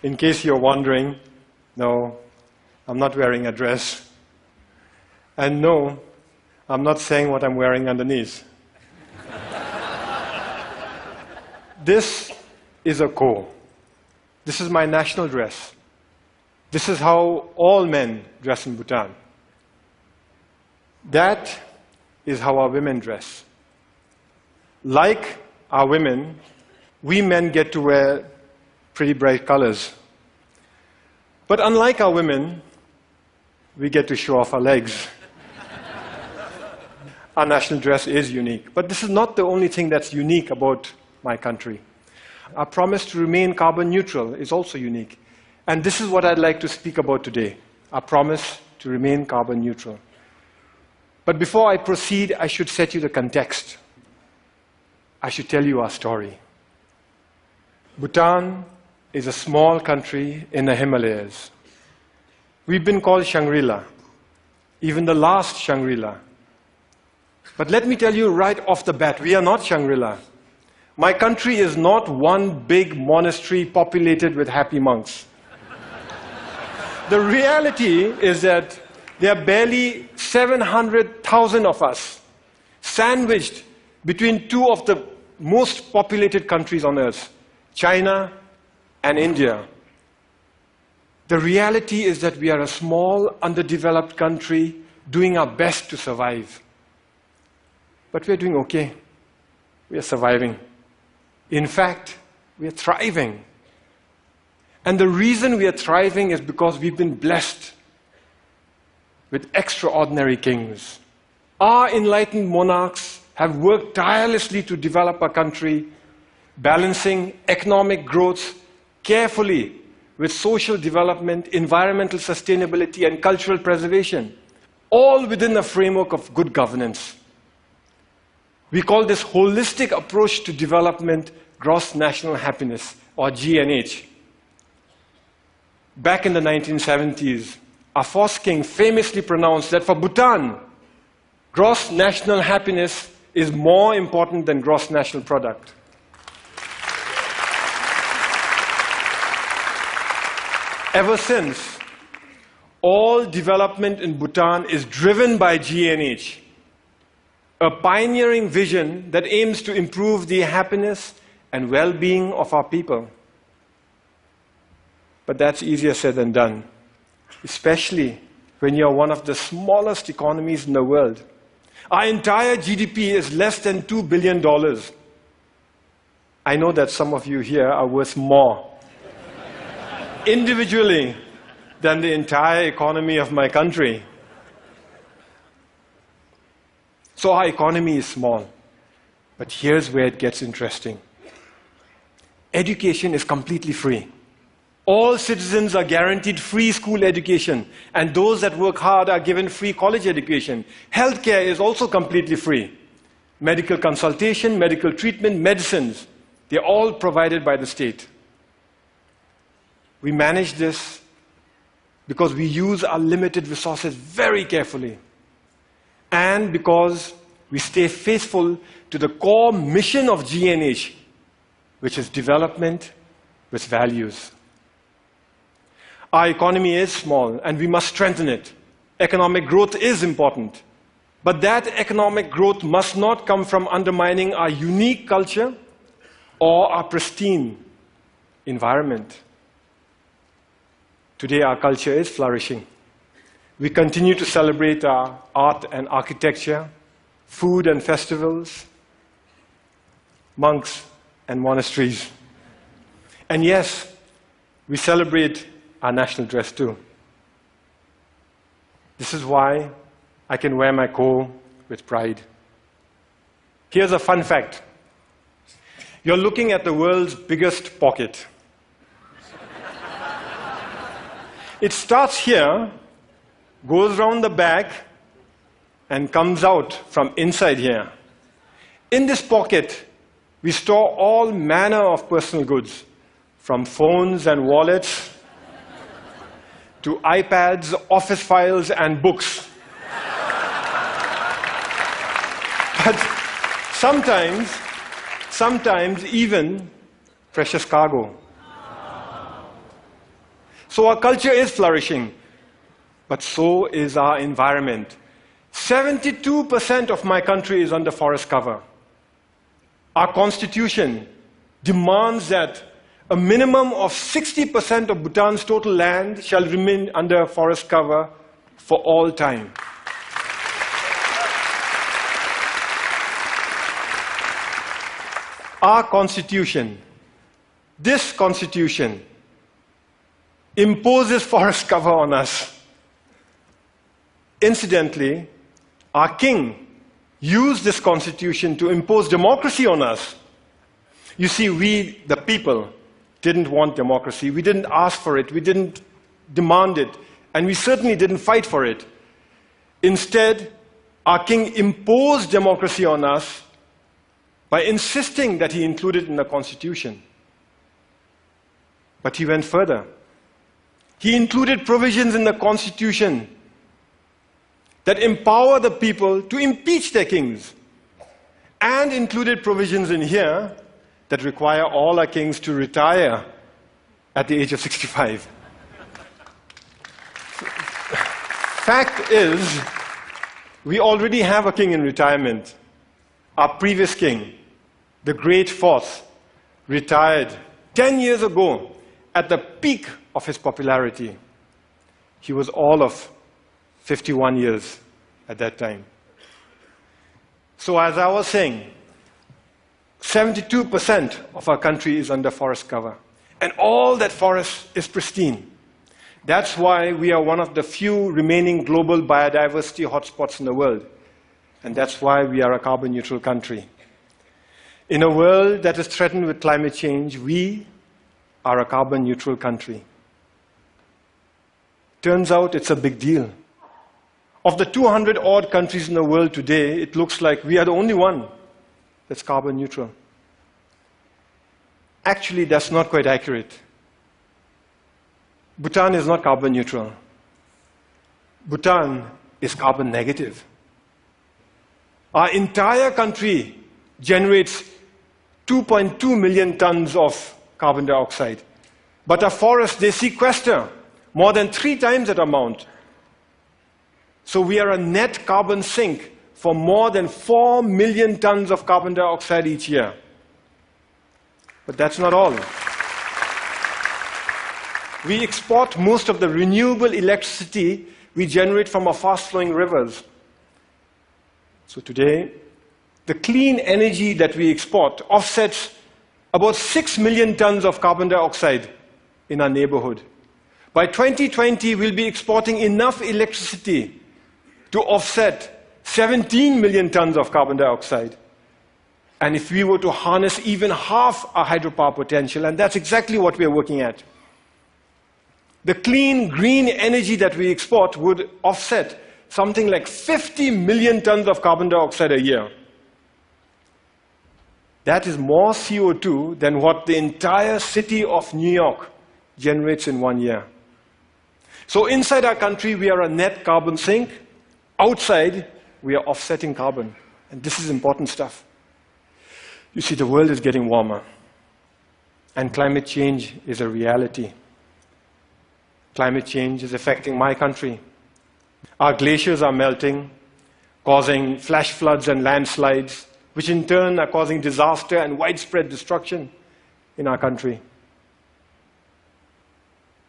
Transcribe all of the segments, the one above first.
In case you're wondering, no, I'm not wearing a dress. And no, I'm not saying what I'm wearing underneath. This is a ko. This is my national dress. This is how all men dress in Bhutan. That is how our women dress. Like our women, we men get to wear pretty bright colors. But unlike our women, we get to show off our legs. Our national dress is unique. But this is not the only thing that's unique about my country. Our promise to remain carbon neutral is also unique. And this is what I'd like to speak about today, our promise to remain carbon neutral. But before I proceed, I should set you the context. I should tell you our story. Bhutan is a small country in the Himalayas. We've been called Shangri-La, even the last Shangri-La. But let me tell you right off the bat, we are not Shangri-La. My country is not one big monastery populated with happy monks. The reality is that there are barely 700,000 of us, sandwiched between two of the most populated countries on earth, China and India. The reality is that we are a small, underdeveloped country doing our best to survive. But we are doing okay. We are surviving. In fact, we are thriving. And the reason we are thriving is because we've been blessed with extraordinary kings. Our enlightened monarchs have worked tirelessly to develop our country, balancing economic growth carefully with social development, environmental sustainability, and cultural preservation, all within a framework of good governance. We call this holistic approach to development gross national happiness, or GNH. Back in the 1970s, our first king famously pronounced that for Bhutan, gross national happiness is more important than gross national product. Ever since, all development in Bhutan is driven by GNH, a pioneering vision that aims to improve the happiness and well-being of our people. But that's easier said than done, especially when you're one of the smallest economies in the world. Our entire GDP is less than $2 billion. I know that some of you here are worth more individually than the entire economy of my country. So our economy is small. But here's where it gets interesting. Education is completely free. All citizens are guaranteed free school education, and those that work hard are given free college education. Healthcare is also completely free. Medical consultation, medical treatment, medicines, they're all provided by the state. We manage this because we use our limited resources very carefully, and because we stay faithful to the core mission of GNH, which is development with values. Our economy is small, and we must strengthen it. Economic growth is important. But that economic growth must not come from undermining our unique culture or our pristine environment. Today, our culture is flourishing. We continue to celebrate our art and architecture, food and festivals, monks and monasteries. And yes, we celebrate our national dress too. This is why I can wear my ko with pride. Here's a fun fact. You're looking at the world's biggest pocket. It starts here, goes round the back, and comes out from inside here. In this pocket, we store all manner of personal goods, from phones and wallets to iPads, office files, and books. But sometimes, sometimes, even precious cargo. So our culture is flourishing, but so is our environment. 72% of my country is under forest cover. Our constitution demands that a minimum of 60% of Bhutan's total land shall remain under forest cover for all time. Our constitution, this constitution, imposes forest cover on us. Incidentally, our king used this constitution to impose democracy on us. You see, we, the people, didn't want democracy. We didn't ask for it. We didn't demand it. And we certainly didn't fight for it. Instead, our king imposed democracy on us by insisting that he include it in the constitution. But he went further. He included provisions in the constitution that empower the people to impeach their kings, and included provisions in here that require all our kings to retire at the age of 65. Fact is, we already have a king in retirement. Our previous king, the Great Fourth, retired 10 years ago at the peak of his popularity. He was all of 51 years at that time. So as I was saying, 72% of our country is under forest cover. And all that forest is pristine. That's why we are one of the few remaining global biodiversity hotspots in the world. And that's why we are a carbon neutral country. In a world that is threatened with climate change, we are a carbon neutral country. Turns out it's a big deal. Of the 200-odd countries in the world today, it looks like we are the only one that's carbon neutral. Actually, that's not quite accurate. Bhutan is not carbon neutral. Bhutan is carbon negative. Our entire country generates 2.2 million tons of carbon dioxide. But our forests, they sequester more than 3 times that amount. So we are a net carbon sink for more than 4 million tons of carbon dioxide each year. But that's not all. We export most of the renewable electricity we generate from our fast-flowing rivers. So today, the clean energy that we export offsets about 6 million tons of carbon dioxide in our neighborhood. By 2020, we'll be exporting enough electricity to offset 17 million tons of carbon dioxide. And if we were to harness even half our hydropower potential, and that's exactly what we're working at, the clean, green energy that we export would offset something like 50 million tons of carbon dioxide a year. That is more CO2 than what the entire city of New York generates in 1 year. So inside our country, we are a net carbon sink. Outside, we are offsetting carbon. And this is important stuff. You see, the world is getting warmer. And climate change is a reality. Climate change is affecting my country. Our glaciers are melting, causing flash floods and landslides, which in turn are causing disaster and widespread destruction in our country.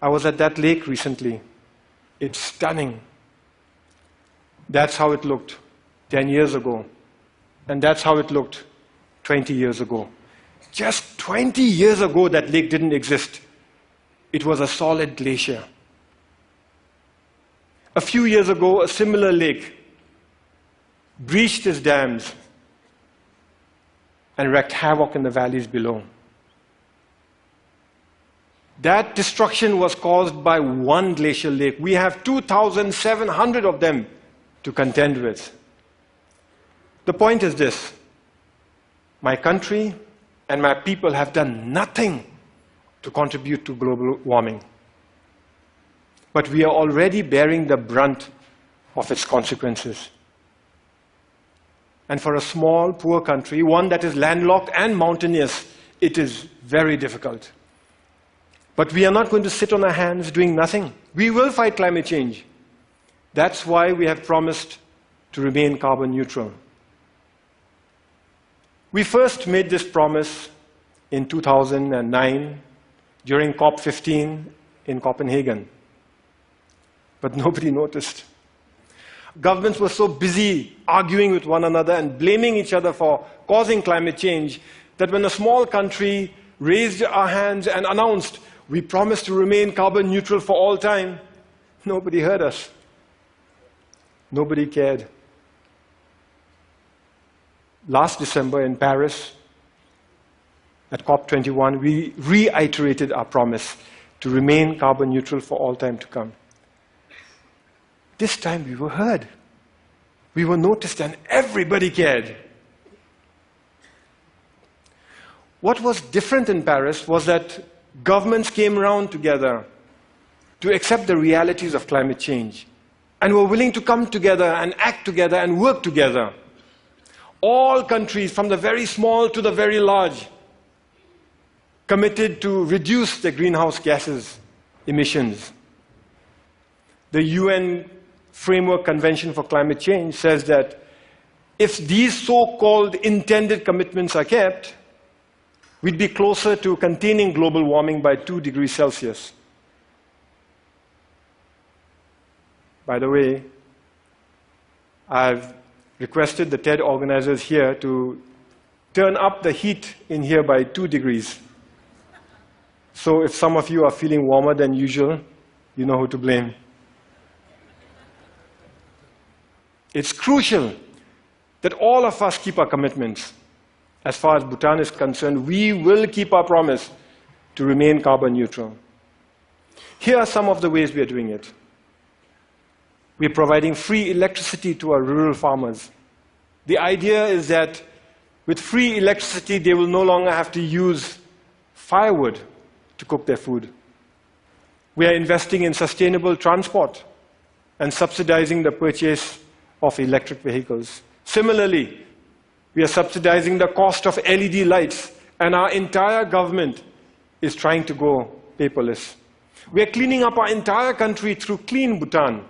I was at that lake recently. It's stunning. That's how it looked 10 years ago. And that's how it looked 20 years ago. Just 20 years ago, that lake didn't exist. It was a solid glacier. A few years ago, a similar lake breached its dams and wreaked havoc in the valleys below. That destruction was caused by one glacial lake. We have 2,700 of them to contend with. The point is this: my country and my people have done nothing to contribute to global warming. But we are already bearing the brunt of its consequences. And for a small, poor country, one that is landlocked and mountainous, it is very difficult. But we are not going to sit on our hands doing nothing. We will fight climate change. That's why we have promised to remain carbon neutral. We first made this promise in 2009 during COP15 in Copenhagen. But nobody noticed. Governments were so busy arguing with one another and blaming each other for causing climate change that when a small country raised our hands and announced, we promise to remain carbon neutral for all time, nobody heard us. Nobody cared. Last December in Paris, at COP21, we reiterated our promise to remain carbon neutral for all time to come. This time we were heard. We were noticed and everybody cared. What was different in Paris was that governments came around together to accept the realities of climate change and were willing to come together and act together and work together. All countries, from the very small to the very large, committed to reduce their greenhouse gases emissions. The UN Framework Convention for Climate Change says that if these so-called intended commitments are kept, we'd be closer to containing global warming by 2 degrees Celsius. By the way, I've requested the TED organizers here to turn up the heat in here by 2 degrees. So if some of you are feeling warmer than usual, you know who to blame. It's crucial that all of us keep our commitments. As far as Bhutan is concerned, we will keep our promise to remain carbon neutral. Here are some of the ways we are doing it. We are providing free electricity to our rural farmers. The idea is that with free electricity, they will no longer have to use firewood to cook their food. We are investing in sustainable transport and subsidizing the purchase of electric vehicles. Similarly, we are subsidizing the cost of LED lights, and our entire government is trying to go paperless. We are cleaning up our entire country through Clean Bhutan,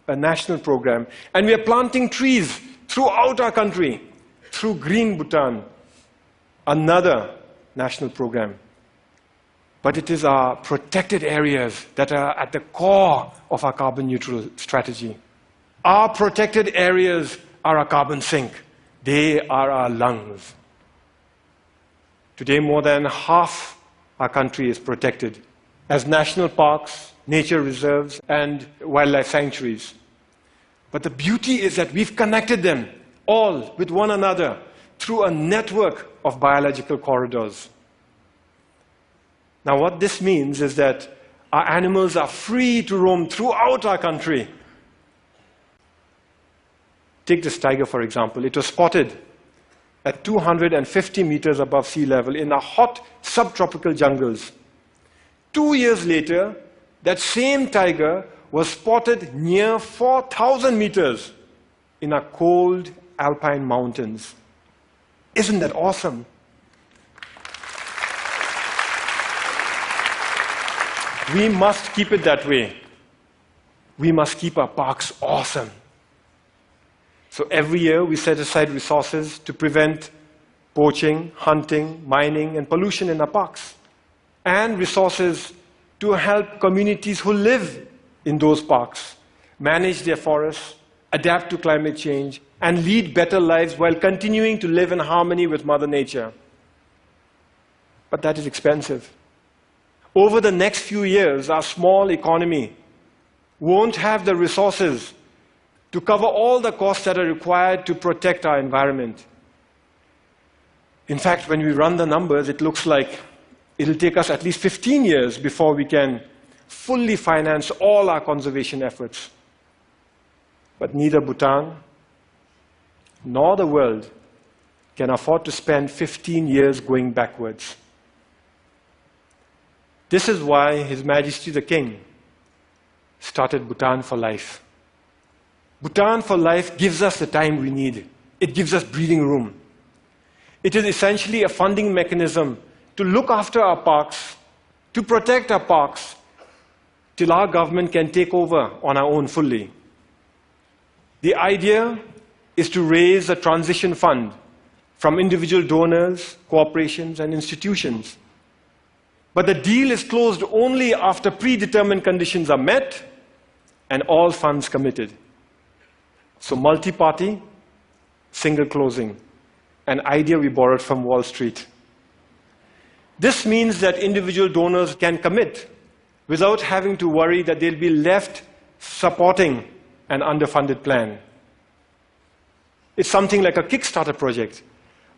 a national program, and we are planting trees throughout our country through Green Bhutan, another national program. But it is our protected areas that are at the core of our carbon neutral strategy. Our protected areas are our carbon sink. They are our lungs. Today, more than half our country is protected as national parks, nature reserves, and wildlife sanctuaries. But the beauty is that we've connected them all with one another through a network of biological corridors. Now, what this means is that our animals are free to roam throughout our country. Take this tiger, for example. It was spotted at 250 meters above sea level in the hot subtropical jungles. 2 years later, that same tiger was spotted near 4,000 meters in our cold alpine mountains. Isn't that awesome? We must keep it that way. We must keep our parks awesome. So every year we set aside resources to prevent poaching, hunting, mining, and pollution in our parks, and resources to help communities who live in those parks manage their forests, adapt to climate change, and lead better lives while continuing to live in harmony with Mother Nature. But that is expensive. Over the next few years, our small economy won't have the resources to cover all the costs that are required to protect our environment. In fact, when we run the numbers, it looks like it'll take us at least 15 years before we can fully finance all our conservation efforts. But neither Bhutan nor the world can afford to spend 15 years going backwards. This is why His Majesty the King started Bhutan for Life. Bhutan for Life gives us the time we need. It gives us breathing room. It is essentially a funding mechanism to look after our parks to protect our parks till our government can take over on our own fully. The idea is to raise a transition fund from individual donors, corporations, and institutions. But the deal is closed only after predetermined conditions are met and all funds committed. So multi-party, single closing, an idea we borrowed from Wall Street. This means that individual donors can commit without having to worry that they'll be left supporting an underfunded plan. It's something like a Kickstarter project,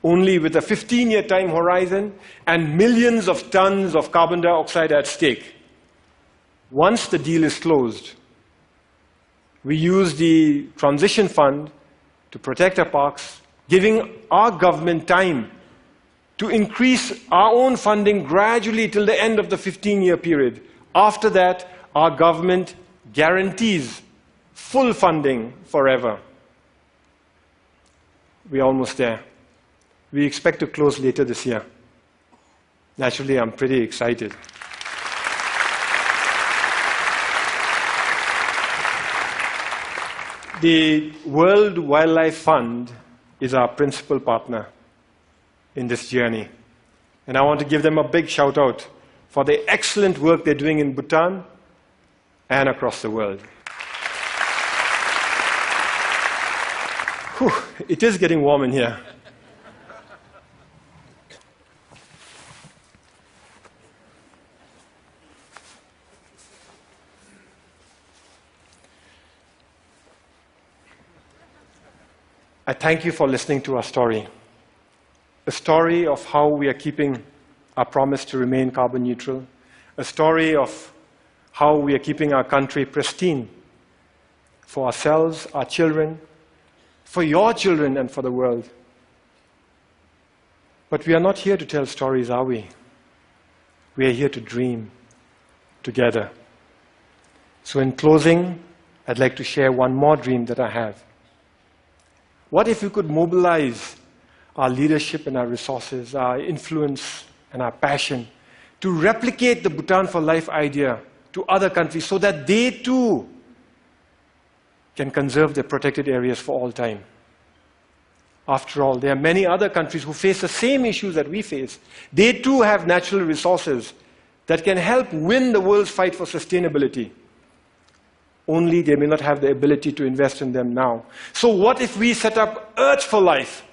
only with a 15-year time horizon and millions of tons of carbon dioxide at stake. Once the deal is closed, we use the transition fund to protect our parks, giving our government time to increase our own funding gradually till the end of the 15-year period. After that, our government guarantees full funding forever. We're almost there. We expect to close later this year. Naturally, I'm pretty excited. The World Wildlife Fund is our principal partner in this journey. And I want to give them a big shout out for the excellent work they're doing in Bhutan and across the world. Whew, it is getting warm in here. I thank you for listening to our story. A story of how we are keeping our promise to remain carbon neutral. A story of how we are keeping our country pristine for ourselves, our children, for your children, and for the world. But we are not here to tell stories, are we? We are here to dream together. So in closing, I'd like to share one more dream that I have. What if we could mobilize our leadership and our resources, our influence and our passion to replicate the Bhutan for Life idea to other countries so that they too can conserve their protected areas for all time? After all, there are many other countries who face the same issues that we face. They too have natural resources that can help win the world's fight for sustainability. Only they may not have the ability to invest in them now. So what if we set up Earth for Life,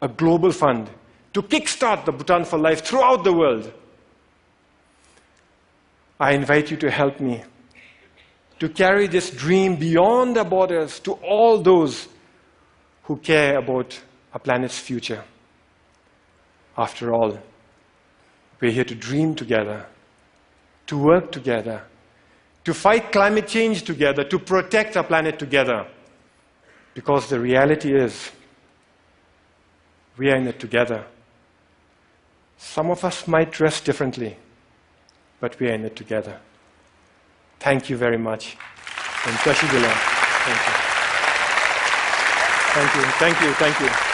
a global fund, to kickstart the Bhutan for Life throughout the world? I invite you to help me to carry this dream beyond the borders to all those who care about our planet's future. After all, we're here to dream together, to work together, to fight climate change together, to protect our planet together. Because the reality is, we are in it together. Some of us might dress differently, but we are in it together. Thank you very much. And Thank you. Thank you. Thank you. Thank you.